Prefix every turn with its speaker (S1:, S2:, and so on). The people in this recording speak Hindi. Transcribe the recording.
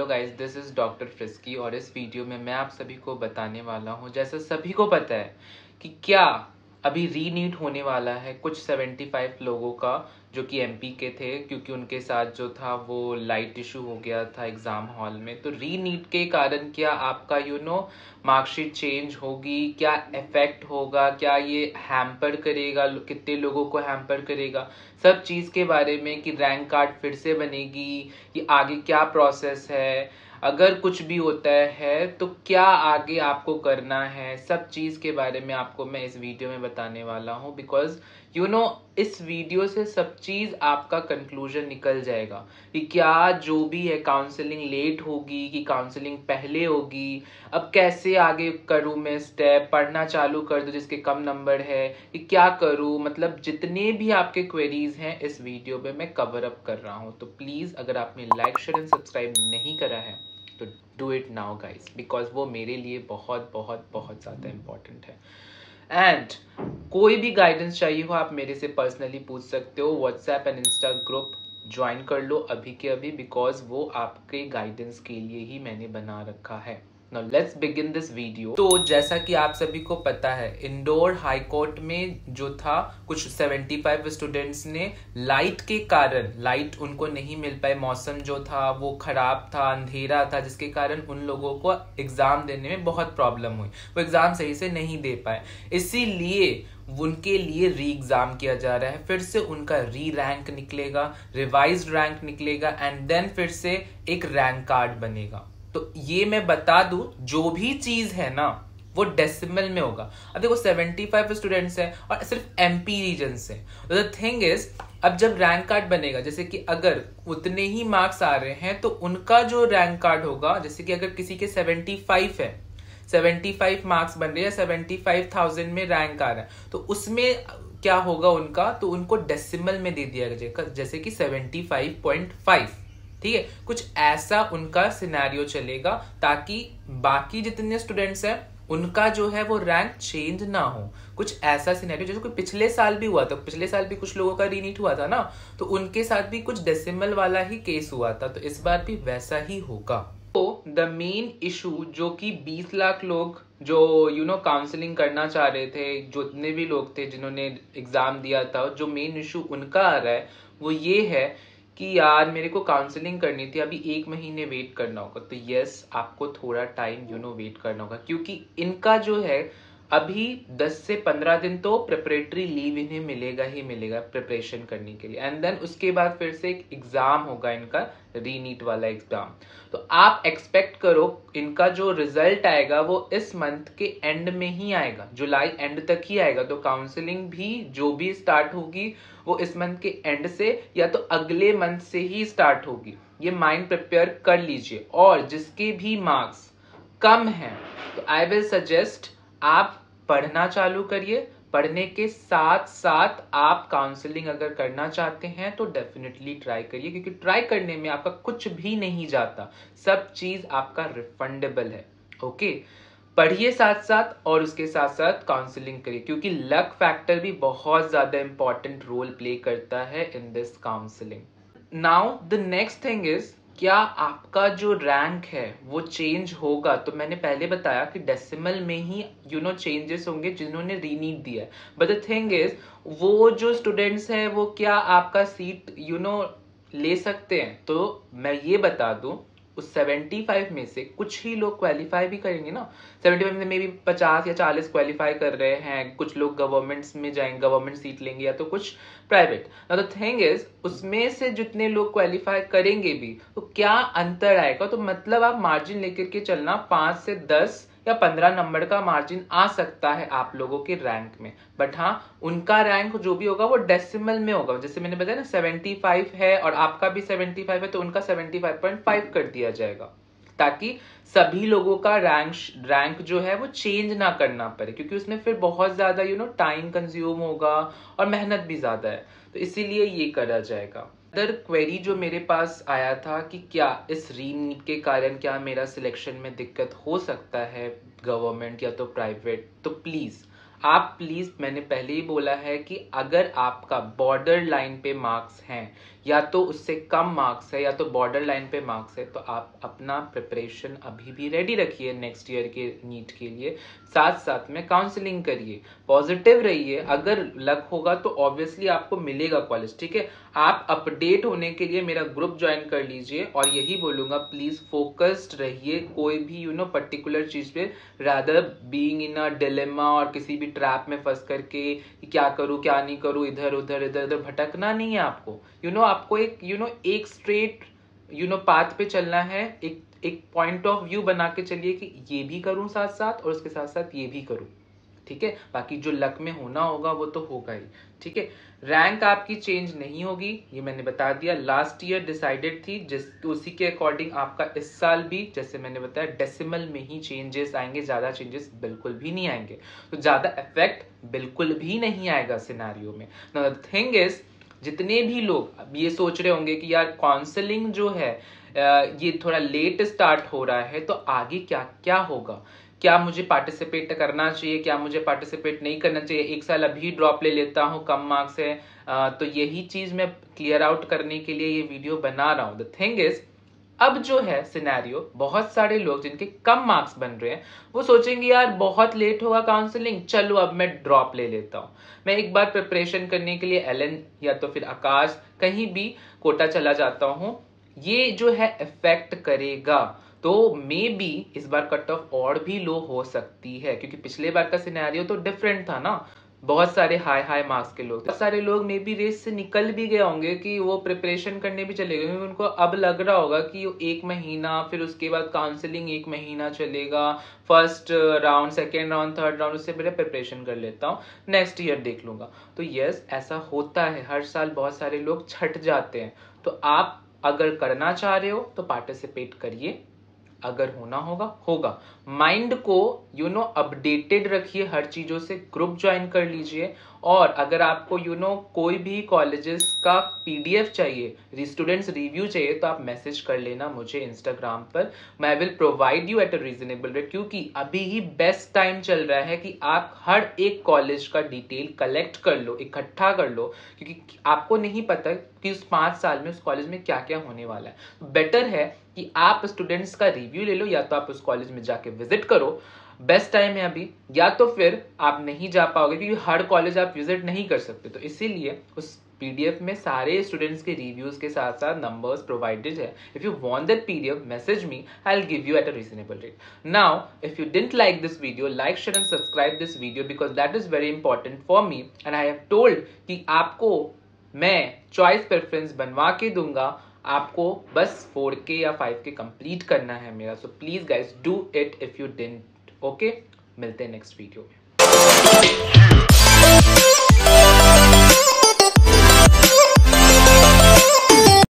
S1: Hello guys, this is doctor frisky और इस वीडियो में मैं आप सभी को बताने वाला हूं, जैसा सभी को पता है कि क्या अभी रीनीट होने वाला है कुछ 75 लोगों का जो कि एमपी के थे, क्योंकि उनके साथ जो था वो लाइट इशू हो गया था एग्ज़ाम हॉल में। तो रीनीट के कारण क्या आपका मार्कशीट चेंज होगी, क्या इफेक्ट होगा, क्या ये हैम्पर करेगा, कितने लोगों को हैम्पर करेगा, सब चीज़ के बारे में, कि रैंक कार्ड फिर से बनेगी, कि आगे क्या प्रोसेस है, अगर कुछ भी होता है तो क्या आगे आपको करना है, सब चीज़ के बारे में आपको मैं इस वीडियो में बताने वाला हूँ। बिकॉज इस वीडियो से सब चीज़ आपका कंक्लूजन निकल जाएगा कि क्या जो भी है काउंसलिंग लेट होगी कि काउंसलिंग पहले होगी, अब कैसे आगे करूँ मैं स्टेप, पढ़ना चालू कर दूँ जिसके कम नंबर है, कि क्या करूँ, मतलब जितने भी आपके क्वेरीज हैं इस वीडियो में मैं कवर अप कर रहा हूँ। तो प्लीज़ अगर आपने लाइक शेयर एंड सब्सक्राइब नहीं करा है तो do it now guys, because वो मेरे लिए बहुत बहुत बहुत ज़्यादा इम्पोर्टेंट है। एंड कोई भी गाइडेंस चाहिए हो आप मेरे से पर्सनली पूछ सकते हो। WhatsApp and Insta group join कर लो अभी के अभी, बिकॉज वो आपके गाइडेंस के लिए ही मैंने बना रखा है। Now let's begin this video। तो जैसा कि आप सभी को पता है, इंदौर हाई कोर्ट में जो था कुछ 75 स्टूडेंट्स ने लाइट के कारण, लाइट उनको नहीं मिल पाए, मौसम जो था वो खराब था, अंधेरा था, जिसके कारण उन लोगों को एग्जाम देने में बहुत प्रॉब्लम हुई, वो एग्जाम सही से नहीं दे पाए। इसीलिए उनके लिए री एग्जाम किया जा रहा है, फिर से उनका री रैंक निकलेगा, रिवाइज्ड रैंक निकलेगा एंड देन फिर से एक रैंक कार्ड बनेगा। तो ये मैं बता दूं, जो भी चीज है ना वो डेसिमल में होगा। अब देखो 75 स्टूडेंट्स हैं और सिर्फ एमपी रीजन से। द थिंग इज, अब जब रैंक कार्ड बनेगा, जैसे कि अगर उतने ही मार्क्स आ रहे हैं तो उनका जो रैंक कार्ड होगा, जैसे कि अगर किसी के 75 है, 75 मार्क्स बन रहे हैं, 75,000 में रैंक आ रहा है, तो उसमें क्या होगा उनका, तो उनको डेसिमल में दे दिया जाएगा, जैसे कि 75.5। ठीक है, कुछ ऐसा उनका सिनेरियो चलेगा ताकि बाकी जितने स्टूडेंट्स हैं उनका जो है वो रैंक चेंज ना हो। कुछ ऐसा सिनेरियो जैसे कोई पिछले साल भी हुआ था, पिछले साल भी कुछ लोगों का रीनीट हुआ था ना, तो उनके साथ भी कुछ डेसिमल वाला ही केस हुआ था, तो इस बार भी वैसा ही होगा। तो द मेन इशू जो कि 20 लाख लोग जो काउंसलिंग करना चाह रहे थे, जितने भी लोग थे जिन्होंने एग्जाम दिया था, जो मेन इशू उनका आ रहा है वो ये है कि यार मेरे को काउंसलिंग करनी थी, अभी 1 महीने वेट करना होगा। तो यस, आपको थोड़ा टाइम वेट करना होगा, क्योंकि इनका जो है अभी 10 से 15 दिन तो प्रिपरेटरी लीव इन्हें मिलेगा ही मिलेगा प्रिपरेशन करने के लिए, एंड देन उसके बाद फिर से एक एग्जाम होगा इनका, रीनीट वाला एग्जाम। तो आप एक्सपेक्ट करो इनका जो रिजल्ट आएगा वो इस मंथ के एंड में ही आएगा, जुलाई एंड तक ही आएगा। तो काउंसलिंग भी जो भी स्टार्ट होगी वो इस मंथ के एंड से या तो अगले मंथ से ही स्टार्ट होगी। ये माइंड प्रिपेयर कर लीजिए। और जिसके भी मार्क्स कम हैं तो आई विल सजेस्ट आप पढ़ना चालू करिए। पढ़ने के साथ साथ आप काउंसलिंग अगर करना चाहते हैं तो डेफिनेटली ट्राई करिए, क्योंकि ट्राई करने में आपका कुछ भी नहीं जाता, सब चीज आपका रिफंडेबल है। ओके, पढ़िए साथ साथ और उसके साथ साथ काउंसलिंग करिए, क्योंकि लक फैक्टर भी बहुत ज्यादा इंपॉर्टेंट रोल प्ले करता है in this counselling. Now the next thing is, क्या आपका जो रैंक है वो चेंज होगा? तो मैंने पहले बताया कि डेसिमल में ही चेंजेस होंगे जिन्होंने रीनीट दिया है। बट द थिंग इज, वो जो स्टूडेंट्स हैं वो क्या आपका सीट ले सकते हैं? तो मैं ये बता दूं, उस 75 में से कुछ ही लोग क्वालिफाई भी करेंगे ना। 75 में भी 50 या 40 क्वालिफाई कर रहे हैं, कुछ लोग गवर्नमेंट्स में जाएंगे, गवर्नमेंट सीट लेंगे, या तो कुछ प्राइवेट। द थिंग इज, उसमें से जितने लोग क्वालिफाई करेंगे भी तो क्या अंतर आएगा? तो मतलब आप मार्जिन लेकर के चलना, 5 से 10 या 15 नंबर का मार्जिन आ सकता है आप लोगों के रैंक में। बट हाँ, उनका रैंक जो भी होगा वो डेसिमल में होगा। जैसे मैंने बताया ना, 75 है और आपका भी 75 है, तो उनका 75.5 कर दिया जाएगा, ताकि सभी लोगों का रैंक जो है वो चेंज ना करना पड़े, क्योंकि उसमें फिर बहुत ज्यादा टाइम कंज्यूम होगा और मेहनत भी ज्यादा है, तो इसीलिए ये करा जाएगा। अदर क्वेरी जो मेरे पास आया था कि क्या इस रीनीट के कारण क्या मेरा सिलेक्शन में दिक्कत हो सकता है, गवर्नमेंट या तो प्राइवेट, तो प्लीज मैंने पहले ही बोला है कि अगर आपका बॉर्डर लाइन पे मार्क्स हैं या तो उससे कम मार्क्स है या तो बॉर्डर लाइन पे मार्क्स है, तो आप अपना प्रिपरेशन अभी भी रेडी रखिए नेक्स्ट ईयर के नीट के लिए। साथ साथ में काउंसलिंग करिए, पॉजिटिव रहिए, अगर लक होगा तो ऑब्वियसली आपको मिलेगा कॉलेज, ठीक है। आप अपडेट होने के लिए मेरा ग्रुप ज्वाइन कर लीजिए, और यही बोलूंगा प्लीज फोकस्ड रहिए कोई भी पर्टिकुलर चीज पे, rather being in a dilemma और किसी भी ट्रैप में फंस करके क्या करूं क्या नहीं करूं, इधर उधर इधर उधर भटकना नहीं है आपको। आपको एक स्ट्रेट पाथ पे चलना है, एक पॉइंट ऑफ व्यू बना के चलिए कि ये भी करूं साथ साथ और उसके साथ साथ ये भी करूं, ठीक है। बाकी जो लक में होना होगा वो तो होगा ही, ठीक है। रैंक आपकी चेंज नहीं होगी, ये मैंने बता दिया। लास्ट ईयर डिसाइडेड थी, उसी के अकॉर्डिंग आपका इस साल भी, जैसे मैंने बताया, डेसिमल में ही चेंजेस आएंगे, ज्यादा चेंजेस बिल्कुल भी नहीं आएंगे, तो ज्यादा इफेक्ट बिल्कुल भी नहीं आएगा सिनेरियो में। नाउ द थिंग इज, जितने भी लोग अब ये सोच रहे होंगे कि यार काउंसलिंग जो है ये थोड़ा लेट स्टार्ट हो रहा है, तो आगे क्या क्या होगा, क्या मुझे पार्टिसिपेट करना चाहिए, क्या मुझे पार्टिसिपेट नहीं करना चाहिए, एक साल अभी ड्रॉप ले लेता हूँ, कम मार्क्स है, तो यही चीज मैं क्लियर आउट करने के लिए ये वीडियो बना रहा हूँ। द थिंग इज, अब जो है सिनेरियो, बहुत सारे लोग जिनके कम मार्क्स बन रहे हैं वो सोचेंगे यार बहुत लेट होगा काउंसलिंग, चलो अब मैं ड्रॉप ले लेता हूँ, मैं एक बार प्रिपरेशन करने के लिए एलन या तो फिर आकाश कहीं भी कोटा चला जाता हूँ। ये जो है इफेक्ट करेगा, तो मे बी इस बार कट ऑफ और भी लो हो सकती है, क्योंकि पिछले बार का सिनेरियो तो डिफरेंट था ना, बहुत सारे हाई हाई मार्क्स के लोग, बहुत सारे लोग मे बी रेस से निकल भी गए होंगे कि वो प्रिपरेशन करने भी चले गए, क्योंकि उनको अब लग रहा होगा कि एक महीना, फिर उसके बाद काउंसलिंग एक महीना चलेगा, first round, second round, third round, उससे पहले प्रिपरेशन कर लेता हूँ, नेक्स्ट ईयर देख लूंगा। तो यस, ऐसा होता है, हर साल बहुत सारे लोग छट जाते हैं। तो आप अगर करना चाह रहे हो तो पार्टिसिपेट करिए, अगर होना होगा होगा। माइंड को अपडेटेड रखिए हर चीजों से, ग्रुप ज्वाइन कर लीजिए, और अगर आपको कोई भी कॉलेजेस का पीडीएफ चाहिए, स्टूडेंट्स रिव्यू चाहिए, तो आप मैसेज कर लेना मुझे इंस्टाग्राम पर, मैं will provide you at a reasonable rate, क्योंकि अभी ही बेस्ट टाइम चल रहा है कि आप हर एक कॉलेज का डिटेल कलेक्ट कर लो, इकट्ठा कर लो, क्योंकि आपको नहीं पता कि उस 5 साल में उस कॉलेज में क्या क्या होने वाला है। बेटर है कि आप स्टूडेंट्स का रिव्यू ले लो, या तो आप उस कॉलेज में जाके विजिट करो, बेस्ट टाइम है अभी, या तो फिर आप नहीं जा पाओगे क्योंकि हर कॉलेज आप विजिट नहीं कर सकते, तो इसीलिए उस पीडीएफ में सारे स्टूडेंट्स के रिव्यूज के साथ साथ नंबर्स प्रोवाइडेड है। If you want that PDF, message me, I will give you at a reasonable rate. Now if you didn't like this video, like share and subscribe this video, because that is very important for me, and I have told कि आपको मैं चॉइस प्रेफरेंस बनवा के दूंगा, आपको बस 4K या 5K कंप्लीट करना है मेरा। So please guys do it if you didn't. Okay, मिलते हैं नेक्स्ट वीडियो में।